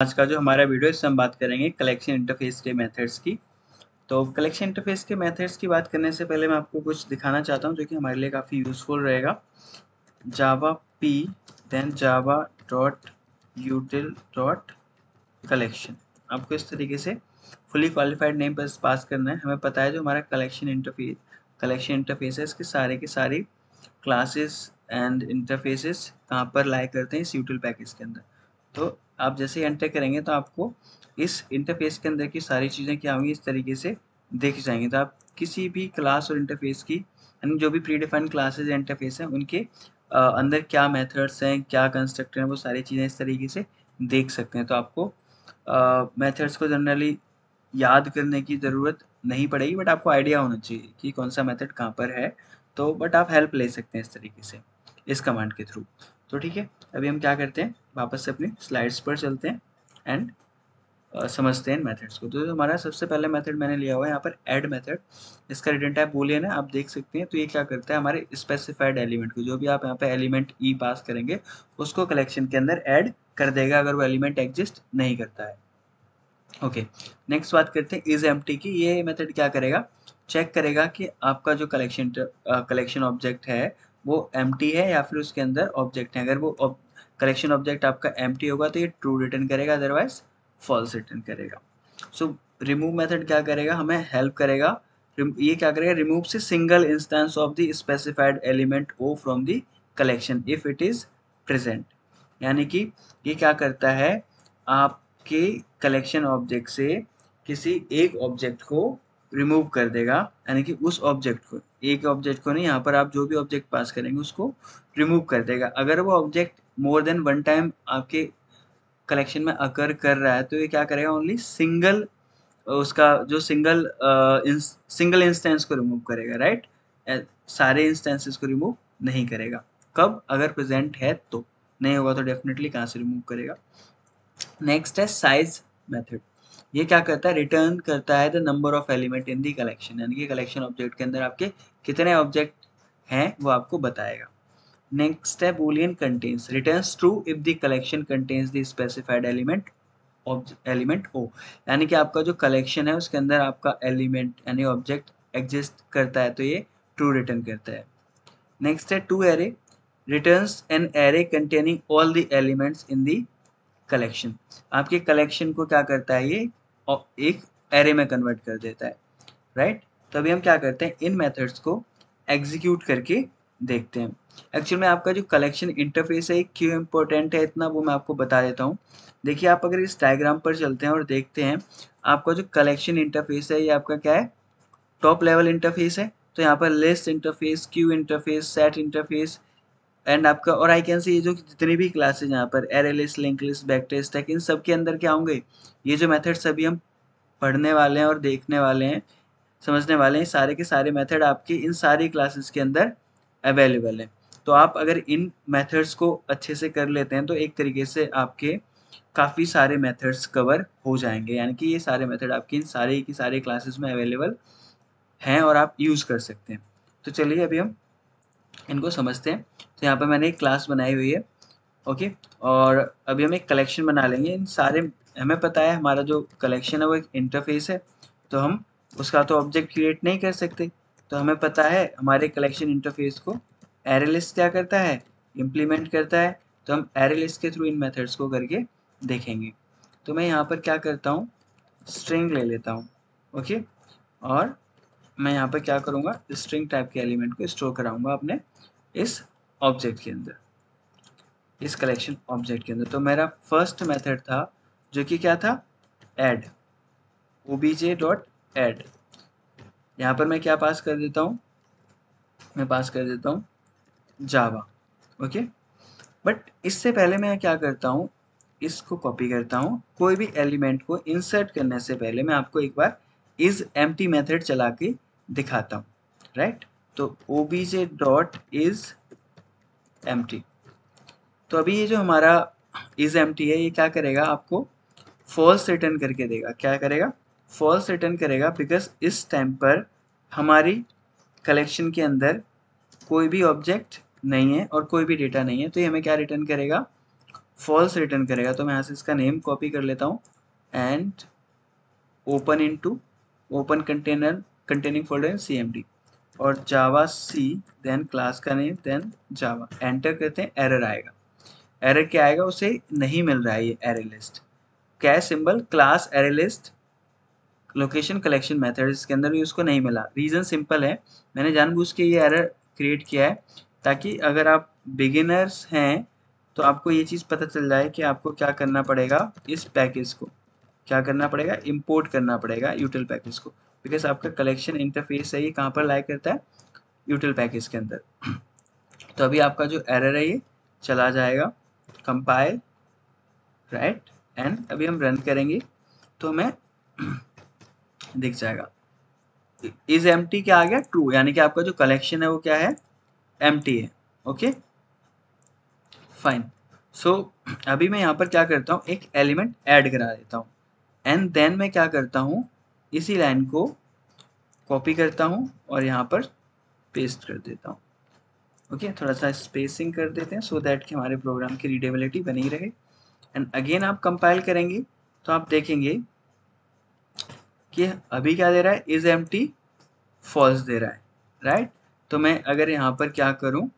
आज का जो हमारा वीडियो इससे हम बात करेंगे कलेक्शन इंटरफेस के मेथड्स की। तो कलेक्शन इंटरफेस के मेथड्स की बात करने से पहले मैं आपको कुछ दिखाना चाहता हूँ जो कि हमारे लिए काफ़ी यूज़फुल रहेगा। Java P then Java dot util dot collection, आपको इस तरीके से फुली क्वालिफाइड नेम पर पास करना है। हमें पता है जो हमारा कलेक्शन इंटरफेस है इसके सारे के सारी क्लासेस एंड इंटरफेसेस कहाँ पर लाई करते हैं इस यूटिल पैकेज के अंदर। तो आप जैसे ही एंटर करेंगे तो आपको इस इंटरफेस के अंदर की सारी चीज़ें क्या होंगी इस तरीके से दिख जाएंगी। तो आप किसी भी क्लास और इंटरफेस की यानी जो भी प्री डिफाइंड क्लासेज इंटरफेस हैं उनके अंदर क्या मेथड्स हैं, क्या कंस्ट्रक्टर हैं, वो सारी चीज़ें इस तरीके से देख सकते हैं। तो आपको मेथड्स को जनरली याद करने की ज़रूरत नहीं पड़ेगी, बट आपको आइडिया होना चाहिए कि कौन सा मेथड कहाँ पर है। तो बट आप हेल्प ले सकते हैं इस तरीके से इस कमांड के थ्रू। तो ठीक है, अभी हम क्या करते हैं, वापस से अपनी स्लाइड्स पर चलते हैं एंड समझते हैं इन मेथड्स को। तो जो हमारा सबसे पहले मेथड मैंने लिया हुआ है यहाँ पर ऐड मेथड, इसका रिटर्न टाइप बूलियन है, आप देख सकते हैं। तो ये क्या करता है, हमारे स्पेसिफाइड एलिमेंट को, जो भी आप यहाँ पे एलिमेंट ई पास करेंगे उसको कलेक्शन के अंदर ऐड कर देगा अगर वो एलिमेंट एग्जिस्ट नहीं करता है। ओके, नेक्स्ट बात करते हैं इज एम्प्टी की। ये मेथड क्या करेगा, चेक करेगा कि आपका जो कलेक्शन ऑब्जेक्ट है वो एम्प्टी है या फिर उसके अंदर ऑब्जेक्ट है। अगर वो कलेक्शन ऑब्जेक्ट आपका एम्प्टी होगा तो ये ट्रू रिटर्न करेगा, अदरवाइज फॉल्स रिटर्न करेगा। सो रिमूव मेथड क्या करेगा, हमें हेल्प करेगा। ये क्या करेगा, रिमूव से single instance of the specified element O from the collection if it is present. यानी कि ये क्या करता है, आपके कलेक्शन ऑब्जेक्ट से किसी एक ऑब्जेक्ट को रिमूव कर देगा। यानी कि उस ऑब्जेक्ट को, एक ऑब्जेक्ट को नहीं, यहाँ पर आप जो भी ऑब्जेक्ट पास करेंगे उसको रिमूव कर देगा। अगर वो object more than one time आपके कलेक्शन में अकर कर रहा है तो ये क्या करेगा, ओनली सिंगल उसका जो सिंगल इंस्टेंस को रिमूव करेगा, राइट। सारे इंस्टेंसेस को रिमूव नहीं करेगा। कब, अगर प्रेजेंट है तो, नहीं होगा तो डेफिनेटली कहाँ से रिमूव करेगा। नेक्स्ट है साइज मेथड। ये क्या करता है, रिटर्न करता है the number of element in the collection, यानी कि कलेक्शन ऑब्जेक्ट के अंदर आपके कितने ऑब्जेक्ट हैं वो आपको बताएगा। नेक्स्ट है boolean contains, returns true if the collection contains the specified element ओ। यानी कि आपका जो कलेक्शन है उसके अंदर आपका एलिमेंट यानी ऑब्जेक्ट एग्जिस्ट करता है तो ये ट्रू रिटर्न करता है। नेक्स्ट है to array, returns an array containing all the elements in the collection. आपके कलेक्शन को क्या करता है, ये एक एरे में कन्वर्ट कर देता है, राइट। तो अभी हम क्या करते हैं, इन मेथड्स को एग्जीक्यूट करके देखते हैं। एक्चुअल में आपका जो कलेक्शन इंटरफेस है क्यों इंपॉर्टेंट है इतना, वो मैं आपको बता देता हूँ। देखिए, आप अगर इस डायग्राम पर चलते हैं और देखते हैं, आपका जो कलेक्शन इंटरफेस है ये आपका क्या है, टॉप लेवल इंटरफेस है। तो यहाँ पर list interface, Q interface, set interface and आपका, और आई कैन सी, ये जो जितनी भी क्लासेज यहाँ पर array list, link list, backtrace stack, इन सब के अंदर क्या होंगे, ये जो मेथड्स अभी हम पढ़ने वाले हैं और देखने वाले हैं, समझने वाले हैं, सारे के सारे मेथड आपके इन सारी क्लासेस के अंदर अवेलेबल है। तो आप अगर इन मेथड्स को अच्छे से कर लेते हैं तो एक तरीके से आपके काफ़ी सारे मेथड्स कवर हो जाएंगे। यानी कि ये सारे मेथड आपकी इन सारे की सारी क्लासेस में अवेलेबल हैं और आप यूज़ कर सकते हैं। तो चलिए अभी हम इनको समझते हैं। तो यहाँ पर मैंने एक क्लास बनाई हुई है, ओके, और अभी हम एक कलेक्शन बना लेंगे। इन सारे, हमें पता है हमारा जो कलेक्शन है वो एक इंटरफेस है, तो हम उसका तो ऑब्जेक्ट क्रिएट नहीं कर सकते। तो हमें पता है हमारे कलेक्शन इंटरफेस को एरे लिस्ट क्या करता है, इम्प्लीमेंट करता है। तो हम एरे लिस्ट के थ्रू इन मेथड्स को करके देखेंगे। तो मैं यहाँ पर क्या करता हूँ, स्ट्रिंग ले लेता हूँ, ओके, और मैं यहाँ पर क्या करूँगा, स्ट्रिंग टाइप के एलिमेंट को स्टोर कराऊंगा अपने इस ऑब्जेक्ट के अंदर, इस कलेक्शन ऑब्जेक्ट के अंदर। तो मेरा फर्स्ट मेथड था जो कि क्या था, ऐड, obj डॉट ऐड। यहाँ पर मैं क्या पास कर देता हूँ, मैं पास कर देता हूँ जावा, ओके। बट इससे पहले मैं क्या करता हूँ, इसको कॉपी करता हूँ। कोई भी एलिमेंट को इंसर्ट करने से पहले मैं आपको एक बार इज एम्प्टी मेथड चला के दिखाता हूँ, राइट। तो obj डॉट इज एम्प्टी। तो अभी ये जो हमारा इज एम्प्टी है ये क्या करेगा, आपको फॉल्स रिटर्न करके देगा। क्या करेगा, फॉल्स रिटर्न करेगा, बिकॉज इस टाइम पर हमारी कलेक्शन के अंदर कोई भी ऑब्जेक्ट नहीं है और कोई भी डेटा नहीं है। तो ये हमें क्या रिटर्न करेगा, फॉल्स रिटर्न करेगा, तो मैं यहाँ से इसका नेम कॉपी कर लेता हूँ and open into open container containing folder in CMD और जावा सी, देन क्लास का नेम, देन जावा, एंटर करते हैं, एरर आएगा। एरर क्या आएगा, उसे नहीं मिल रहा है ये एरे लिस्ट। क्या है symbol, class array list location collection method, इसके अंदर भी उसको नहीं मिला। रीज़न सिंपल है, मैंने जानबूझ के ये एरर क्रिएट किया है ताकि अगर आप बिगिनर्स हैं तो आपको ये चीज़ पता चल जाए कि आपको क्या करना पड़ेगा, इस पैकेज को क्या करना पड़ेगा, इंपोर्ट करना पड़ेगा यूटिल पैकेज को, बिकॉज आपका कलेक्शन इंटरफेस है ये कहाँ पर लाइक करता है, यूटिल पैकेज के अंदर। तो अभी आपका जो एरर है ये चला जाएगा, कंपाइल, राइट, एंड अभी हम रन करेंगे तो हमें दिख जाएगा इज एम्प्टी, क्या आ गया, ट्रू, यानी कि आपका जो कलेक्शन है वो क्या है, एम्प्टी है। Okay fine. सो अभी मैं यहाँ पर क्या करता हूँ, एक एलिमेंट ऐड करा देता हूँ एंड देन मैं क्या करता हूँ, इसी लाइन को कॉपी करता हूँ और यहाँ पर पेस्ट कर देता हूँ। ओके थोड़ा सा स्पेसिंग कर देते हैं सो दैट कि हमारे प्रोग्राम की रीडेबिलिटी बनी रहे। एंड अगेन आप कंपाइल करेंगे तो आप देखेंगे कि अभी क्या दे रहा है, इज एम्प्टी फॉल्स दे रहा है, राइट। तो मैं अगर यहाँ पर क्या करूँ,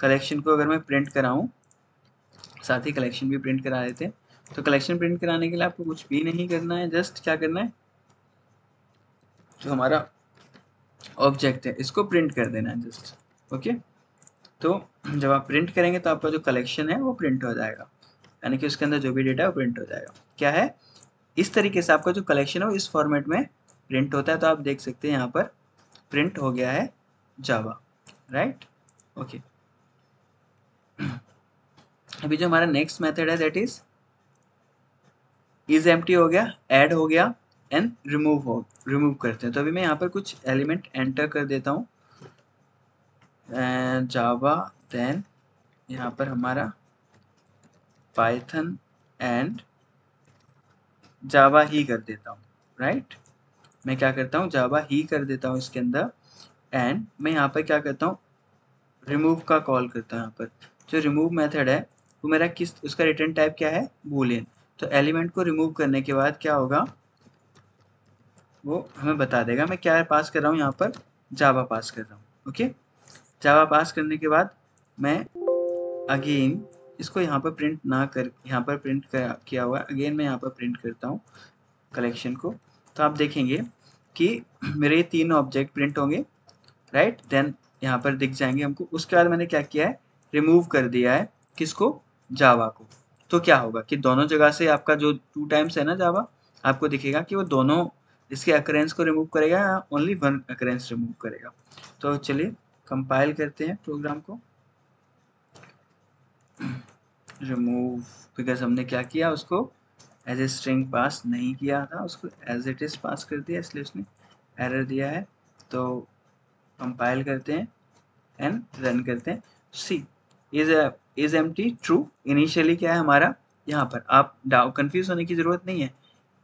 कलेक्शन को अगर मैं प्रिंट कराऊँ, साथ ही कलेक्शन भी प्रिंट करा देते हैं। तो कलेक्शन प्रिंट कराने के लिए आपको कुछ भी नहीं करना है, जस्ट क्या करना है, जो हमारा ऑब्जेक्ट है इसको प्रिंट कर देना है जस्ट। ओके तो जब आप प्रिंट करेंगे तो आपका जो कलेक्शन है वो प्रिंट हो जाएगा, यानी कि उसके अंदर जो भी डेटा है वो प्रिंट हो जाएगा। क्या है, इस तरीके से आपका जो कलेक्शन है वो इस फॉर्मेट में प्रिंट होता है। तो आप देख सकते हैं यहाँ पर प्रिंट हो गया है जावा, राइट। ओके अभी जो हमारा नेक्स्ट मेथड है दैट इज एम्प्टी हो गया, ऐड हो गया एंड रिमूव करते हैं। तो अभी मैं यहाँ पर कुछ एलिमेंट एंटर कर देता हूँ जावा, देन यहाँ पर हमारा पाइथन एंड जावा ही कर देता हूँ, राइट। मैं क्या करता हूँ, जावा ही कर देता हूँ इसके अंदर एंड मैं यहाँ पर क्या करता हूँ, रिमूव का कॉल करता हूँ। यहाँ पर जो रिमूव मेथड है वो मेरा किस, उसका रिटर्न टाइप क्या है, बूलियन। तो एलिमेंट को रिमूव करने के बाद क्या होगा वो हमें बता देगा। मैं क्या पास कर रहा हूँ यहाँ पर, जावा पास कर रहा हूँ। ओके जावा पास करने के बाद मैं अगेन इसको यहाँ पर प्रिंट ना कर, यहाँ पर प्रिंट किया हुआ है, अगेन मैं यहाँ पर प्रिंट करता हूँ कलेक्शन को। तो आप देखेंगे कि मेरे ये 3 ऑब्जेक्ट प्रिंट होंगे, राइट, देन यहाँ पर दिख जाएंगे हमको। उसके बाद मैंने क्या किया है, रिमूव कर दिया है किसको, जावा को। तो क्या होगा कि दोनों जगह से आपका जो 2 टाइम्स है ना जावा, आपको दिखेगा कि वो दोनों इसके अकरेंस को रिमूव करेगा या ओनली 1 अकरेंस रिमूव करेगा। तो चलिए कंपाइल करते हैं प्रोग्राम को। रिमूव, बिकॉज हमने क्या किया, उसको एज ए स्ट्रिंग पास नहीं किया था, उसको एज इट इज पास कर दिया, इसलिए उसने एरर दिया है। तो कंपाइल करते हैं एंड रन करते हैं। सी इज एम्प्टी ट्रू, इनिशियली क्या है हमारा, यहाँ पर आप कंफ्यूज होने की जरूरत नहीं है।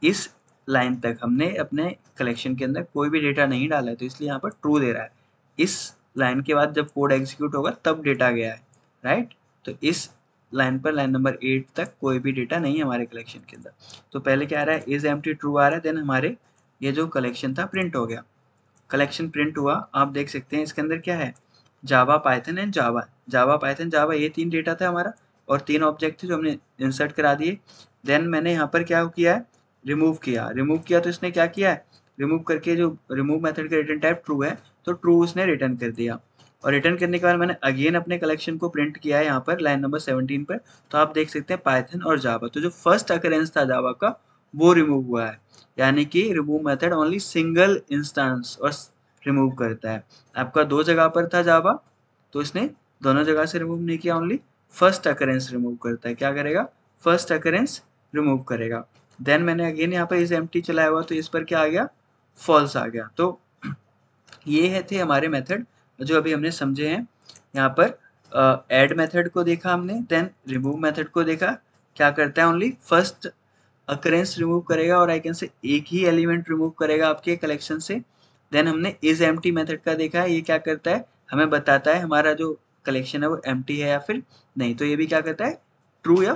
इस लाइन तक हमने अपने कलेक्शन के अंदर कोई भी डेटा नहीं डाला है, तो इसलिए यहाँ पर ट्रू दे रहा है। इस लाइन के बाद जब कोड एग्जीक्यूट होगा तब डेटा गया है, राइट। तो इस लाइन पर, लाइन नंबर 8 तक कोई भी डेटा नहीं है हमारे कलेक्शन के अंदर। तो पहले क्या आ रहा है, इज एम्प्टी ट्रू आ रहा है, देन हमारे ये जो कलेक्शन था प्रिंट हो गया। कलेक्शन प्रिंट हुआ, आप देख सकते हैं इसके अंदर क्या है, Java, Python and Java. Java, Python, Java, ये 3 डेटा था हमारा और 3 ऑब्जेक्ट थे जो हमने इंसर्ट करा दिए। देन मैंने यहाँ पर क्या किया है, रिमूव किया तो इसने क्या किया है, रिमूव करके जो रिमूव मेथड का रिटर्न टाइप ट्रू है तो ट्रू उसने रिटर्न कर दिया। और रिटर्न करने के बाद मैंने अगेन अपने कलेक्शन को प्रिंट किया है यहाँ पर लाइन नंबर 17 पर। तो आप देख सकते हैं पाइथन और जावा, तो जो फर्स्ट अकरेंस था जावा का वो रिमूव हुआ है, यानी कि remove method only single instance और रिमूव करता है। आपका 2 जगह पर था जावा तो इसने दोनों जगह से रिमूव नहीं किया, ओनली फर्स्ट अकरेंस रिमूव करता है। क्या करेगा, फर्स्ट अकरेंस रिमूव करेगा। देन मैंने अगेन यहाँ पर इस एम्प्टी चलाया हुआ तो इस पर क्या आ गया, फॉल्स आ गया। तो ये है थे हमारे मेथड जो अभी हमने समझे हैं। यहाँ पर ऐड मेथड को देखा हमने, देन रिमूव मेथड को देखा, क्या करता है, ओनली फर्स्ट अकरेंस रिमूव करेगा और आई कैन से एक ही एलिमेंट रिमूव करेगा आपके कलेक्शन से। देन हमने इज एम्प्टी मेथड का देखा है, ये क्या करता है, हमें बताता है हमारा जो कलेक्शन है वो एम्प्टी है या फिर नहीं। तो ये भी क्या करता है, ट्रू या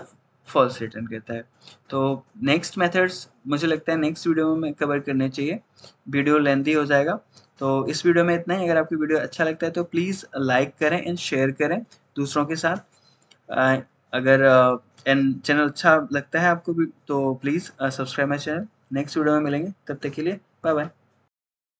फॉल्स रिटर्न करता है। तो नेक्स्ट मेथड्स मुझे लगता है नेक्स्ट वीडियो में कवर करने चाहिए, वीडियो लेंथी हो जाएगा। तो इस वीडियो में इतना ही। अगर आपको वीडियो अच्छा लगता है तो प्लीज़ लाइक करें एंड शेयर करें दूसरों के साथ। अगर एंड चैनल अच्छा लगता है आपको भी तो please subscribe my channel. Next video में मिलेंगे, तब तक के लिए बाय बाय।